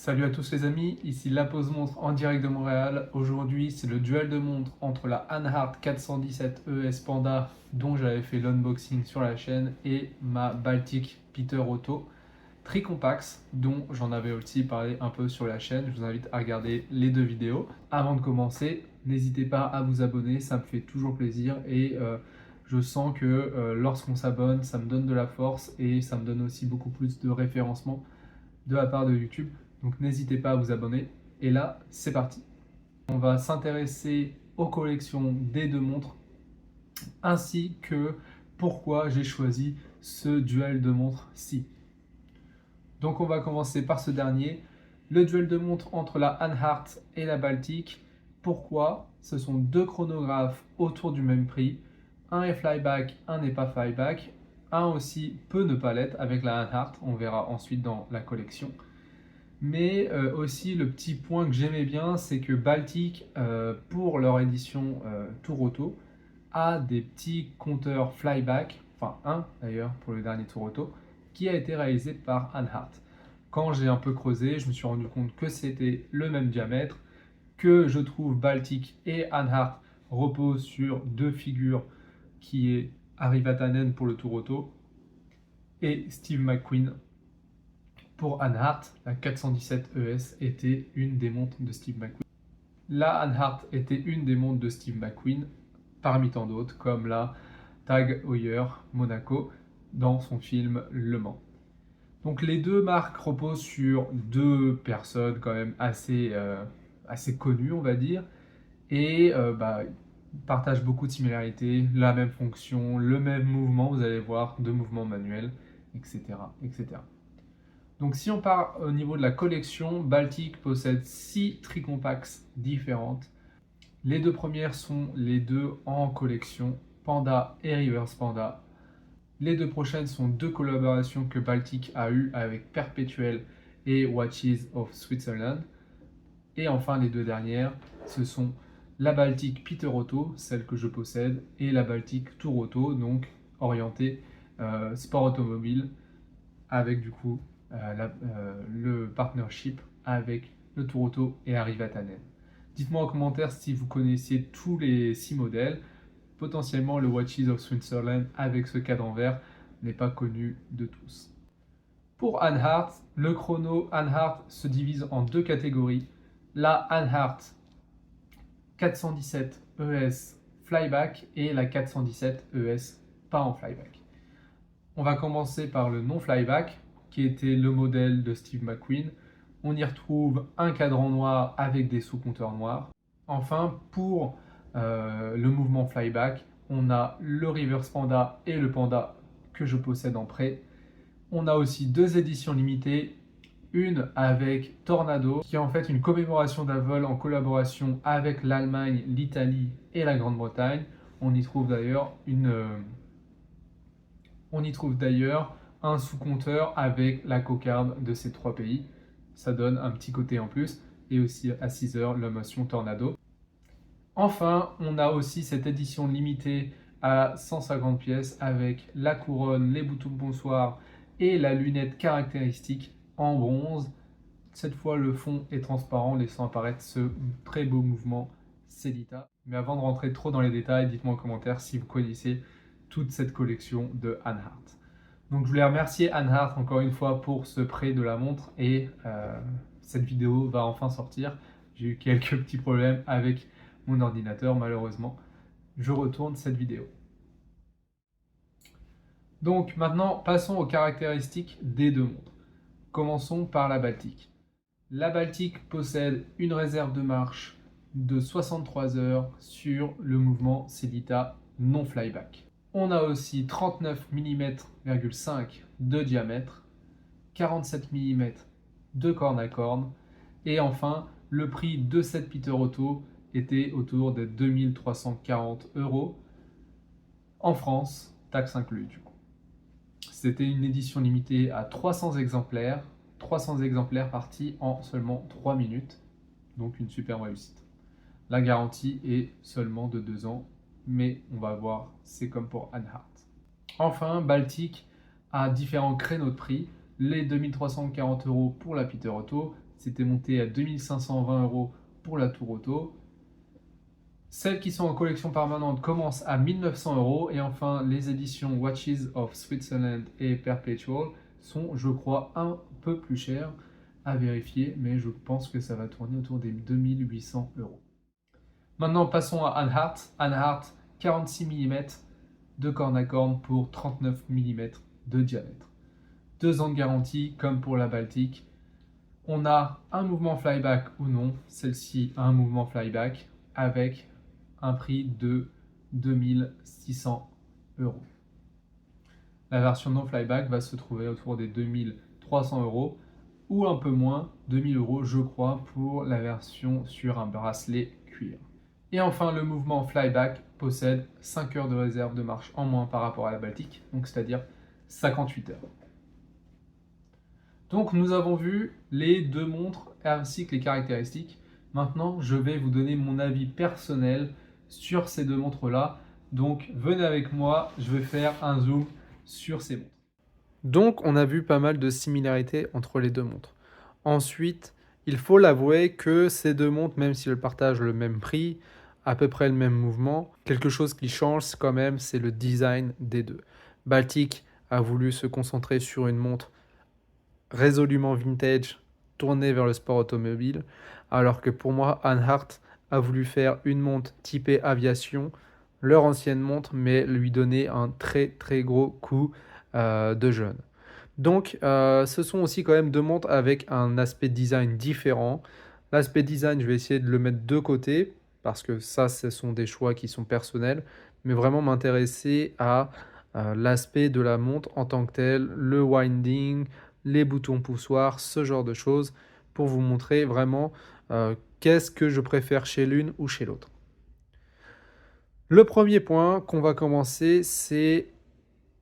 Salut à tous les amis, ici la pause montre en direct de Montréal. Aujourd'hui, c'est le duel de montres entre la Hanhart 417 ES Panda dont j'avais fait l'unboxing sur la chaîne et ma Baltic Peter Otto Tricompax dont j'en avais aussi parlé un peu sur la chaîne. Je vous invite à regarder les deux vidéos. Avant de commencer, n'hésitez pas à vous abonner, ça me fait toujours plaisir et je sens que lorsqu'on s'abonne, ça me donne de la force et ça me donne aussi beaucoup plus de référencement de la part de YouTube. Donc n'hésitez pas à vous abonner. Et là, c'est parti. On va s'intéresser aux collections des deux montres ainsi que pourquoi j'ai choisi ce duel de montres-ci. Donc on va commencer par ce dernier, le duel de montres entre la Hanhart et la Baltic. Pourquoi? Ce sont deux chronographes autour du même prix. Un est flyback, un n'est pas flyback. Un aussi peut ne pas l'être avec la Hanhart, on verra ensuite dans la collection. Mais aussi le petit point que j'aimais bien, c'est que Baltic, pour leur édition Tour Auto, a des petits compteurs flyback, enfin un d'ailleurs pour le dernier Tour Auto, qui a été réalisé par Hanhart. Quand j'ai un peu creusé, je me suis rendu compte que c'était le même diamètre, que je trouve Baltic et Hanhart reposent sur deux figures qui est Harry Vatanen pour le Tour Auto et Steve McQueen pour Hanhart. La 417 ES était une des montres de Steve McQueen. La Hanhart était une des montres de Steve McQueen, parmi tant d'autres, comme la Tag Heuer Monaco dans son film Le Mans. Donc les deux marques reposent sur deux personnes quand même assez connues, on va dire, et partagent beaucoup de similarités, la même fonction, le même mouvement, vous allez voir, deux mouvements manuels, etc., etc. Donc si on part au niveau de la collection, Baltic possède 6 tricompax différentes. Les deux premières sont les deux en collection, Panda et Reverse Panda. Les deux prochaines sont deux collaborations que Baltic a eues avec Perpetual et Watches of Switzerland. Et enfin les deux dernières, ce sont la Baltic Peter Otto, celle que je possède, et la Baltic Tour Auto, donc orientée sport automobile, avec du coup le partnership avec le Tour Auto et Harry Vatanen. Dites-moi en commentaire si vous connaissiez tous les 6 modèles. Potentiellement, le Watches of Switzerland avec ce cadre en verre n'est pas connu de tous. Pour Hanhart, le chrono Hanhart se divise en deux catégories. La Hanhart 417 ES Flyback et la 417 ES pas en flyback. On va commencer par le non flyback, qui était le modèle de Steve McQueen. On y retrouve un cadran noir avec des sous-compteurs noirs. Enfin, pour le mouvement flyback, on a le Reverse Panda et le Panda que je possède en prêt. On a aussi deux éditions limitées, une avec Tornado, qui est en fait une commémoration d'un vol en collaboration avec l'Allemagne, l'Italie et la Grande-Bretagne. On y trouve d'ailleurs un sous-compteur avec la cocarde de ces trois pays. Ça donne un petit côté en plus. Et aussi à 6 heures, la motion Tornado. Enfin, on a aussi cette édition limitée à 150 pièces avec la couronne, les boutons bonsoir et la lunette caractéristique en bronze. Cette fois, le fond est transparent, laissant apparaître ce très beau mouvement Célita. Mais avant de rentrer trop dans les détails, dites-moi en commentaire si vous connaissez toute cette collection de Hanhart. Donc je voulais remercier Hanhart encore une fois pour ce prêt de la montre et cette vidéo va enfin sortir. J'ai eu quelques petits problèmes avec mon ordinateur malheureusement. Je retourne cette vidéo. Donc maintenant passons aux caractéristiques des deux montres. Commençons par la Baltic. La Baltic possède une réserve de marche de 63 heures sur le mouvement Célita non flyback. On a aussi 39 mm,5 de diamètre, 47 mm de corne à corne, et enfin le prix de cette Peter Otto était autour de 2340 € en France, taxe inclue du coup. C'était une édition limitée à 300 exemplaires partis en seulement 3 minutes, donc une super réussite. La garantie est seulement de 2 ans, mais on va voir, c'est comme pour Hanhart. Enfin, Baltic a différents créneaux de prix. les 2340 € pour la Peter Auto, c'était monté à 2520 € pour la Tour Auto. Celles qui sont en collection permanente commencent à 1900 € et enfin les éditions Watches of Switzerland et Perpetual sont, je crois, un peu plus chères à vérifier, mais je pense que ça va tourner autour des 2800 €. Maintenant, passons à Anhart. Anhart, 46 mm de corne à corne pour 39 mm de diamètre. 2 ans de garantie, comme pour la Baltique. On a un mouvement flyback ou non. Celle-ci a un mouvement flyback avec un prix de 2600 €. La version non flyback va se trouver autour des 2300 € ou un peu moins, 2000 € je crois, pour la version sur un bracelet cuir. Et enfin, le mouvement flyback possède 5 heures de réserve de marche en moins par rapport à la Baltique, donc c'est-à-dire 58 heures. Donc nous avons vu les deux montres ainsi que les caractéristiques. Maintenant, je vais vous donner mon avis personnel sur ces deux montres-là. Donc venez avec moi, je vais faire un zoom sur ces montres. Donc on a vu pas mal de similarités entre les deux montres. Ensuite, il faut l'avouer que ces deux montres, même si elles partagent le même prix, à peu près le même mouvement, quelque chose qui change quand même, c'est le design des deux. Baltic a voulu se concentrer sur une montre résolument vintage, tournée vers le sport automobile, alors que pour moi, Anhart a voulu faire une montre typée aviation, leur ancienne montre, mais lui donner un très très gros coup de jeune. Donc, ce sont aussi quand même deux montres avec un aspect design différent. L'aspect design, je vais essayer de le mettre de côté, parce que ça, ce sont des choix qui sont personnels, mais vraiment m'intéresser à l'aspect de la montre en tant que tel, le winding, les boutons poussoirs, ce genre de choses, pour vous montrer vraiment qu'est-ce que je préfère chez l'une ou chez l'autre. Le premier point qu'on va commencer, c'est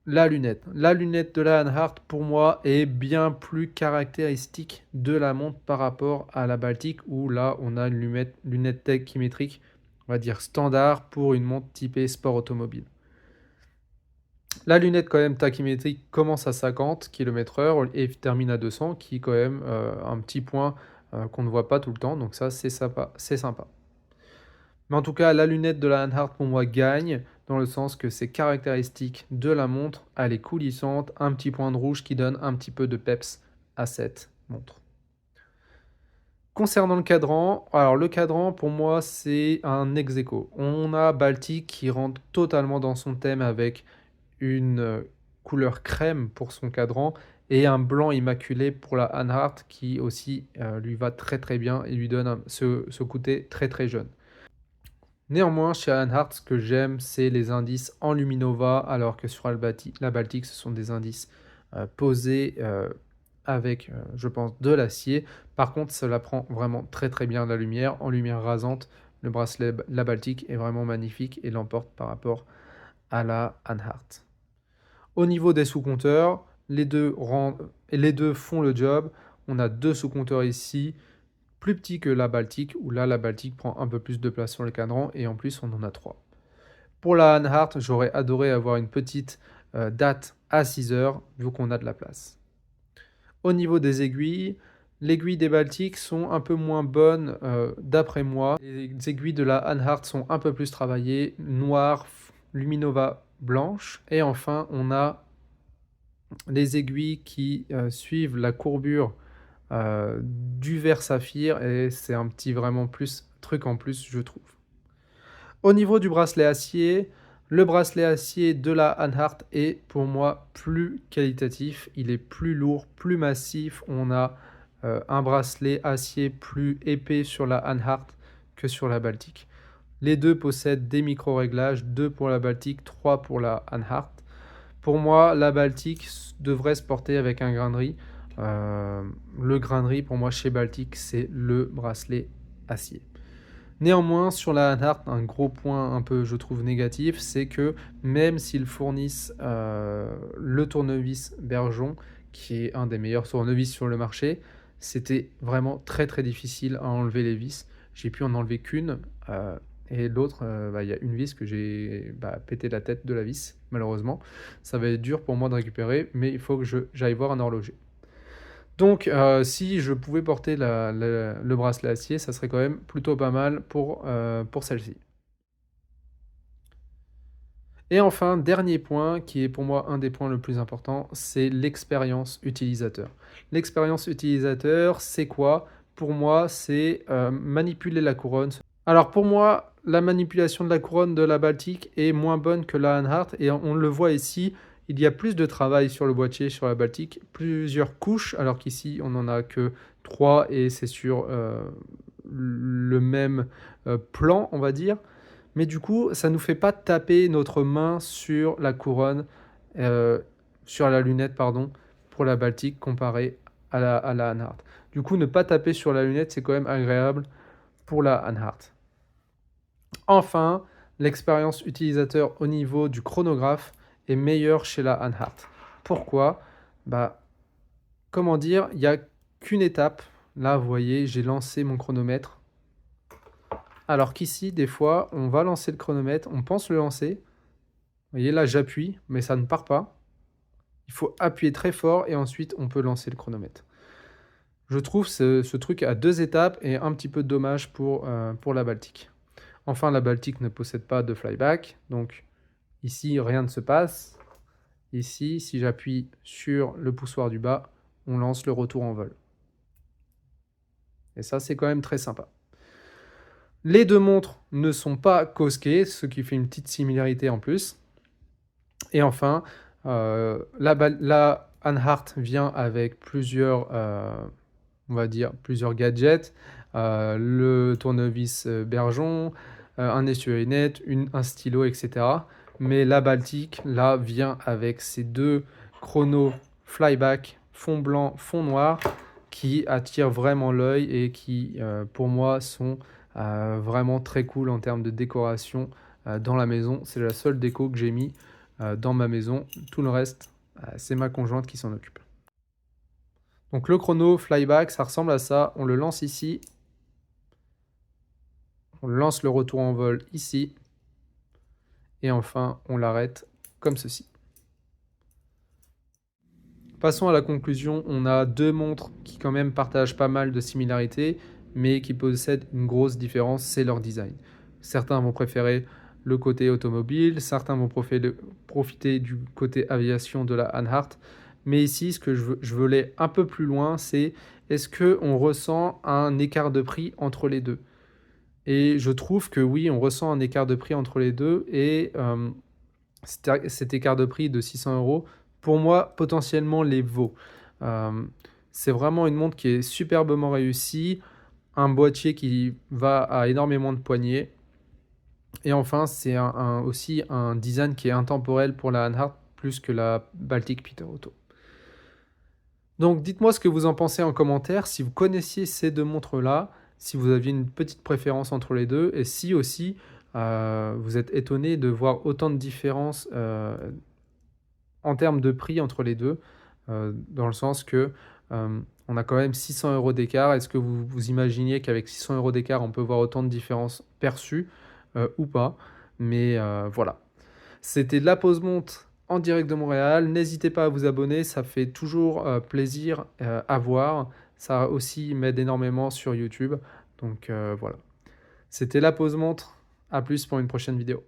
la lunette. La lunette de la Anhart, pour moi, est bien plus caractéristique de la montre par rapport à la Baltic, où là, on a une lunette tachymétrique, on va dire standard, pour une montre typée sport automobile. La lunette quand même tachymétrique commence à 50 km/h et termine à 200, qui est quand même un petit point qu'on ne voit pas tout le temps, donc ça c'est sympa, c'est sympa. Mais en tout cas, la lunette de la Anhart pour moi gagne, dans le sens que c'est caractéristique de la montre, elle est coulissante, un petit point de rouge qui donne un petit peu de peps à cette montre. Concernant le cadran, alors le cadran pour moi c'est un ex-aequo. On a Baltic qui rentre totalement dans son thème avec une couleur crème pour son cadran et un blanc immaculé pour la Anhart qui aussi lui va très très bien et lui donne ce côté très très jeune. Néanmoins, chez Anhart, ce que j'aime, c'est les indices en Luminova, alors que sur la Baltic, ce sont des indices posés avec, je pense, de l'acier. Par contre, cela prend vraiment très très bien la lumière. En lumière rasante, le bracelet la Baltic est vraiment magnifique et l'emporte par rapport à la Anhart. Au niveau des sous-compteurs, les deux font le job. On a deux sous-compteurs ici, plus petits que la Baltic, où là, la Baltic prend un peu plus de place sur le cadran, et en plus, on en a trois. Pour la Anhart, j'aurais adoré avoir une petite date à 6 heures, vu qu'on a de la place. Au niveau des aiguilles, les aiguilles des Baltiques sont un peu moins bonnes d'après moi. Les aiguilles de la Anhart sont un peu plus travaillées, noires, Luminova blanche. Et enfin, on a les aiguilles qui suivent la courbure du verre saphir et c'est un petit vraiment truc en plus, je trouve. Au niveau du bracelet acier, le bracelet acier de la Anhart est pour moi plus qualitatif. Il est plus lourd, plus massif. On a un bracelet acier plus épais sur la Anhart que sur la Baltic. Les deux possèdent des micro-réglages, 2 pour la Baltic, 3 pour la Anhart. Pour moi, la Baltic devrait se porter avec un grain de riz. Le grain de riz, pour moi, chez Baltic, c'est le bracelet acier. Néanmoins, sur la Anhart, un gros point un peu, je trouve, négatif, c'est que même s'ils fournissent le tournevis Bergeon, qui est un des meilleurs tournevis sur le marché, c'était vraiment très très difficile à enlever les vis. J'ai pu en enlever qu'une, et l'autre, il y a une vis que j'ai pété la tête de la vis, malheureusement. Ça va être dur pour moi de récupérer, mais il faut que j'aille voir un horloger. Donc, si je pouvais porter le bracelet acier, ça serait quand même plutôt pas mal pour celle-ci. Et enfin, dernier point, qui est pour moi un des points le plus importants, c'est l'expérience utilisateur. L'expérience utilisateur, c'est quoi? Pour moi, c'est manipuler la couronne. Alors pour moi, la manipulation de la couronne de la Baltic est moins bonne que la Hanhart, et on le voit ici, il y a plus de travail sur le boîtier, sur la Baltic, plusieurs couches, alors qu'ici on n'en a que 3 et c'est sur le même plan, on va dire. Mais du coup, ça ne nous fait pas taper notre main sur la couronne, euh, sur la lunette, pardon, pour la Baltic comparée à la Hanhart. Du coup, ne pas taper sur la lunette, c'est quand même agréable pour la Hanhart. Enfin, l'expérience utilisateur au niveau du chronographe est meilleure chez la Hanhart. Pourquoi? Bah, comment dire, il n'y a qu'une étape. Là, vous voyez, j'ai lancé mon chronomètre. Alors qu'ici, des fois, on va lancer le chronomètre, on pense le lancer. Vous voyez, là, j'appuie, mais ça ne part pas. Il faut appuyer très fort et ensuite, on peut lancer le chronomètre. Je trouve ce truc à 2 étapes est un petit peu dommage pour la Baltic. Enfin, la Baltic ne possède pas de flyback, donc ici, rien ne se passe. Ici, si j'appuie sur le poussoir du bas, on lance le retour en vol. Et ça, c'est quand même très sympa. Les deux montres ne sont pas cosquées, ce qui fait une petite similarité en plus. Et enfin, la Hanhart vient avec plusieurs, on va dire, plusieurs gadgets. Le tournevis Bergeon, un essuie-net, un stylo, etc. Mais la Baltic, là, vient avec ces deux chronos flyback, fond blanc, fond noir, qui attirent vraiment l'œil et qui, pour moi, sont vraiment très cool en termes de décoration dans la maison. C'est la seule déco que j'ai mis dans ma maison. Tout le reste, c'est ma conjointe qui s'en occupe. Donc le chrono flyback, ça ressemble à ça. On le lance ici. On lance le retour en vol ici. Et enfin, on l'arrête comme ceci. Passons à la conclusion. On a deux montres qui quand même partagent pas mal de similarités, mais qui possèdent une grosse différence, c'est leur design. Certains vont préférer le côté automobile, certains vont profiter du côté aviation de la Hanhart. Mais ici, ce que je veux aller un peu plus loin, c'est est-ce qu'on ressent un écart de prix entre les deux? Et je trouve que oui, on ressent un écart de prix entre les deux. Et cet écart de prix de 600 €, pour moi, potentiellement les vaut. Euh, c'est vraiment une montre qui est superbement réussie, un boîtier qui va à énormément de poignées. Et enfin, c'est aussi un design qui est intemporel pour la Hanhart plus que la Baltic Peter Otto. Donc dites-moi ce que vous en pensez en commentaire, si vous connaissiez ces deux montres-là, si vous aviez une petite préférence entre les deux, et si aussi vous êtes étonné de voir autant de différences en termes de prix entre les deux, dans le sens que on a quand même 600 € d'écart. Est-ce que vous imaginiez qu'avec 600 € d'écart, on peut voir autant de différences perçues ou pas? Mais voilà. C'était la pause montre en direct de Montréal. N'hésitez pas à vous abonner, ça fait toujours plaisir à voir. Ça aussi m'aide énormément sur YouTube. Donc voilà. C'était la pause montre. À plus pour une prochaine vidéo.